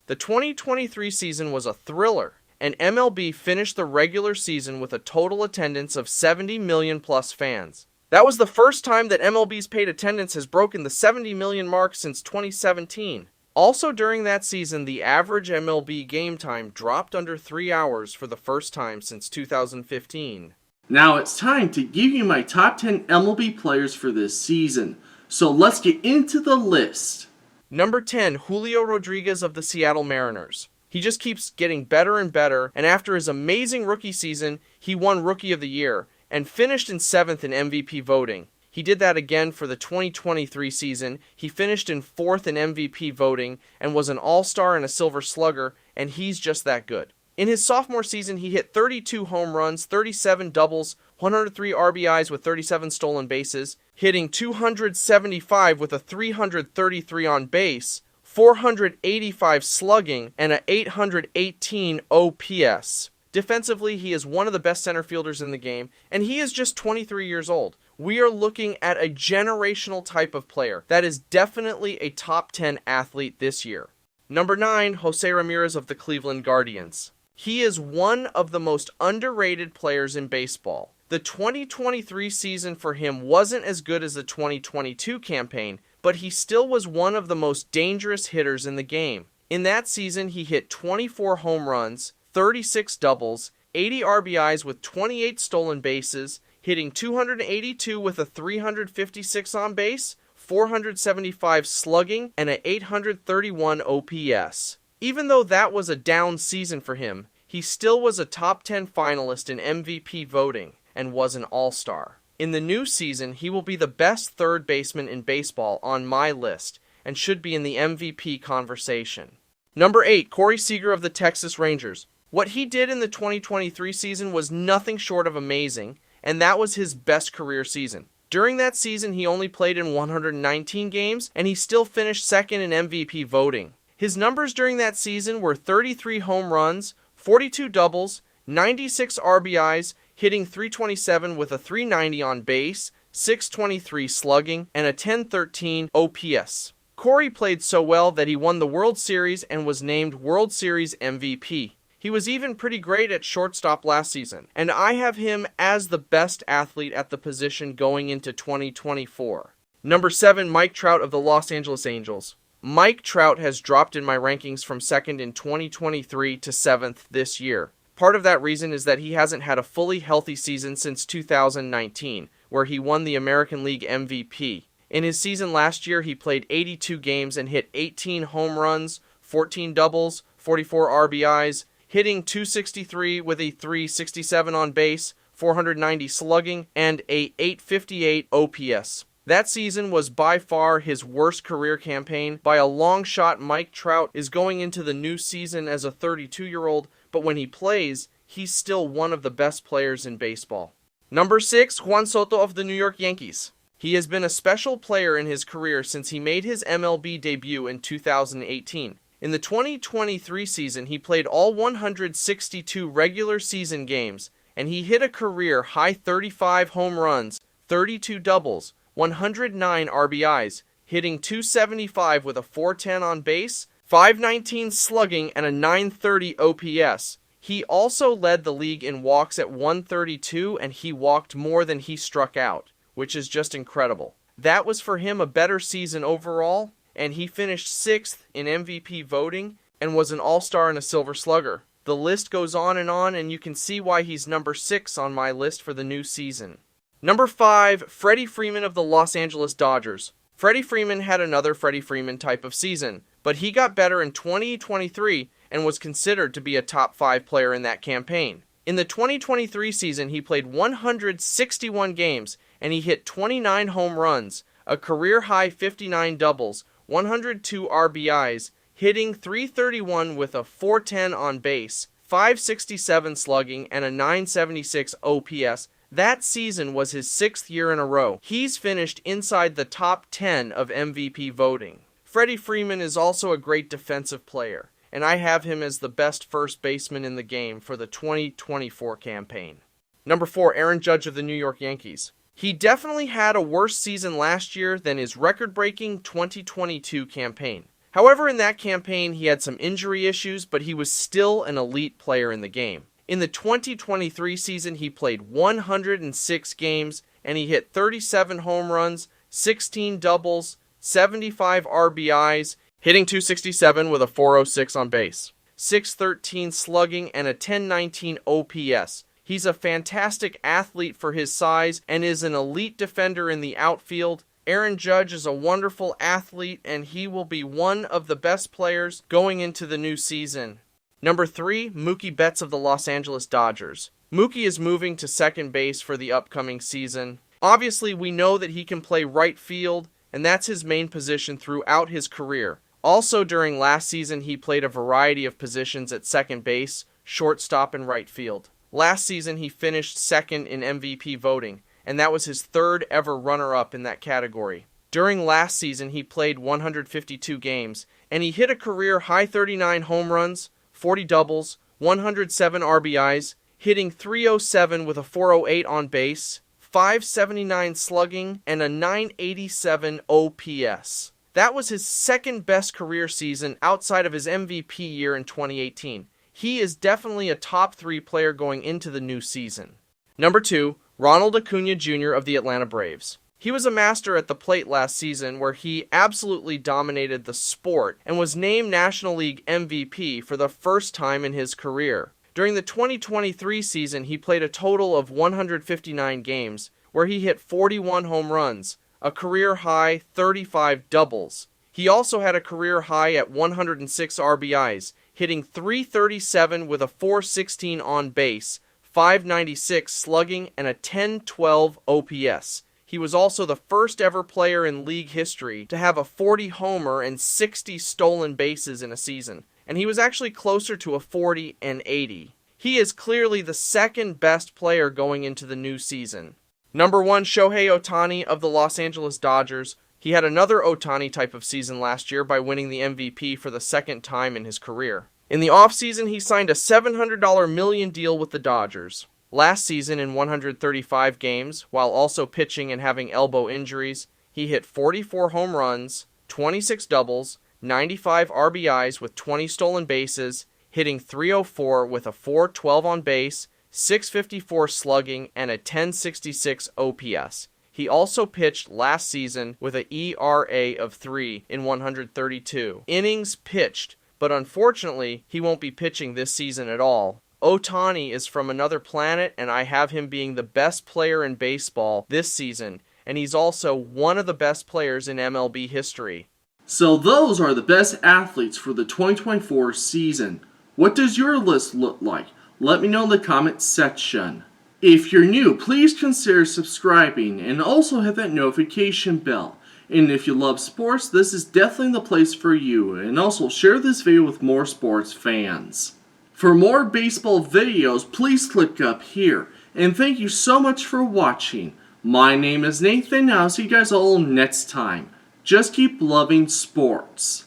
The 2023 season was a thriller, and MLB finished the regular season with a total attendance of 70 million plus fans. That was the first time that MLB's paid attendance has broken the 70 million mark since 2017. Also during that season, the average MLB game time dropped under 3 hours for the first time since 2015. Now it's time to give you my top 10 MLB players for this season. So let's get into the list. Number 10, Julio Rodriguez of the Seattle Mariners. He just keeps getting better and better, and after his amazing rookie season, he won Rookie of the Year and finished in 7th in MVP voting. He did that again for the 2023 season. He finished in 4th in MVP voting and was an All-Star and a Silver Slugger, and he's just that good. In his sophomore season, he hit 32 home runs, 37 doubles, 103 RBIs with 37 stolen bases, hitting 275 with a 333 on base, 485 slugging, and a 818 OPS. Defensively, he is one of the best center fielders in the game, and he is just 23 years old. We are looking at a generational type of player that is definitely a top 10 athlete this year. Number 9, José Ramírez of the Cleveland Guardians. He is one of the most underrated players in baseball. The 2023 season for him wasn't as good as the 2022 campaign, but he still was one of the most dangerous hitters in the game. In that season, he hit 24 home runs, 36 doubles, 80 RBIs with 28 stolen bases, hitting 282 with a 356 on base, 475 slugging, and an 831 OPS. Even though that was a down season for him, he still was a top 10 finalist in MVP voting and was an All-Star. In the new season, he will be the best third baseman in baseball on my list and should be in the MVP conversation. Number 8, Cory Seager of the Texas Rangers. What he did in the 2023 season was nothing short of amazing, and that was his best career season. During that season, he only played in 119 games, and he still finished second in MVP voting. His numbers during that season were 33 home runs, 42 doubles, 96 RBIs, hitting 327 with a 390 on base, 623 slugging, and a 1013 OPS. Cory played so well that he won the World Series and was named World Series MVP. He was even pretty great at shortstop last season, and I have him as the best athlete at the position going into 2024. Number 7, Mike Trout of the Los Angeles Angels. Mike Trout has dropped in my rankings from 2nd in 2023 to 7th this year. Part of that reason is that he hasn't had a fully healthy season since 2019, where he won the American League MVP. In his season last year, he played 82 games and hit 18 home runs, 14 doubles, 44 RBIs, hitting 263 with a 367 on base, 490 slugging, and a 858 OPS. That season was by far his worst career campaign. By a long shot, Mike Trout is going into the new season as a 32-year-old, but when he plays, he's still one of the best players in baseball. Number 6, Juan Soto of the New York Yankees. He has been a special player in his career since he made his MLB debut in 2018. In the 2023 season, he played all 162 regular season games, and he hit a career-high 35 home runs, 32 doubles, 109 RBIs, hitting 275 with a 410 on base, 519 slugging, and a 930 OPS. He also led the league in walks at 132, and he walked more than he struck out, which is just incredible. That was for him a better season overall, and he finished 6th in MVP voting and was an All-Star and a Silver Slugger. The list goes on, and you can see why he's number 6 on my list for the new season. Number 5, Freddy Freeman of the Los Angeles Dodgers. Freddy Freeman had another Freddy Freeman type of season, but he got better in 2023 and was considered to be a top 5 player in that campaign. In the 2023 season, he played 161 games, and he hit 29 home runs, a career-high 59 doubles, 102 RBIs, hitting 331 with a 410 on base, 567 slugging, and a 976 OPS. That season was his 6th year in a row. He's finished inside the top 10 of MVP voting. Freddie Freeman is also a great defensive player, and I have him as the best first baseman in the game for the 2024 campaign. Number 4, Aaron Judge of the New York Yankees. He definitely had a worse season last year than his record-breaking 2022 campaign. However, in that campaign, he had some injury issues, but he was still an elite player in the game. In the 2023 season, he played 106 games, and he hit 37 home runs, 16 doubles, 75 RBIs, hitting .267 with a .406 on base, .613 slugging, and a .1019 OPS. He's a fantastic athlete for his size and is an elite defender in the outfield. Aaron Judge is a wonderful athlete, and he will be one of the best players going into the new season. Number 3, Mookie Betts of the Los Angeles Dodgers. Mookie is moving to second base for the upcoming season. Obviously, we know that he can play right field, and that's his main position throughout his career. Also, during last season, he played a variety of positions at second base, shortstop, and right field. Last season, he finished second in MVP voting, and that was his third ever runner-up in that category. During last season, he played 152 games, and he hit a career-high 39 home runs, 40 doubles, 107 RBIs, hitting .307 with a .408 on base, .579 slugging, and a .987 OPS. That was his second best career season outside of his MVP year in 2018. He is definitely a top 3 player going into the new season. Number 2, Ronald Acuna Jr. of the Atlanta Braves. He was a master at the plate last season where he absolutely dominated the sport and was named National League MVP for the first time in his career. During the 2023 season, he played a total of 159 games where he hit 41 home runs, a career-high 35 doubles. He also had a career-high at 106 RBIs, hitting .337 with a .416 on base, .596 slugging, and a .1012 OPS. He was also the first ever player in league history to have a 40 homer and 60 stolen bases in a season, and he was actually closer to a 40 and 80. He is clearly the second best player going into the new season. Number 1, Shohei Ohtani of the Los Angeles Dodgers. He had another Ohtani type of season last year by winning the MVP for the second time in his career. In the offseason, he signed a $700 million deal with the Dodgers. Last season, in 135 games, while also pitching and having elbow injuries, he hit 44 home runs, 26 doubles, 95 RBIs with 20 stolen bases, hitting .304 with a .412 on base, .654 slugging, and a .1066 OPS. He also pitched last season with an ERA of 3 in 132 innings pitched, but unfortunately, he won't be pitching this season at all. Ohtani is from another planet, and I have him being the best player in baseball this season, and he's also one of the best players in MLB history. So those are the best athletes for the 2024 season. What does your list look like? Let me know in the comment section. If you're new, please consider subscribing and also hit that notification bell. And if you love sports, this is definitely the place for you. And also share this video with more sports fans. For more baseball videos, please click up here. And thank you so much for watching. My name is Nathan, and I'll see you guys all next time. Just keep loving sports.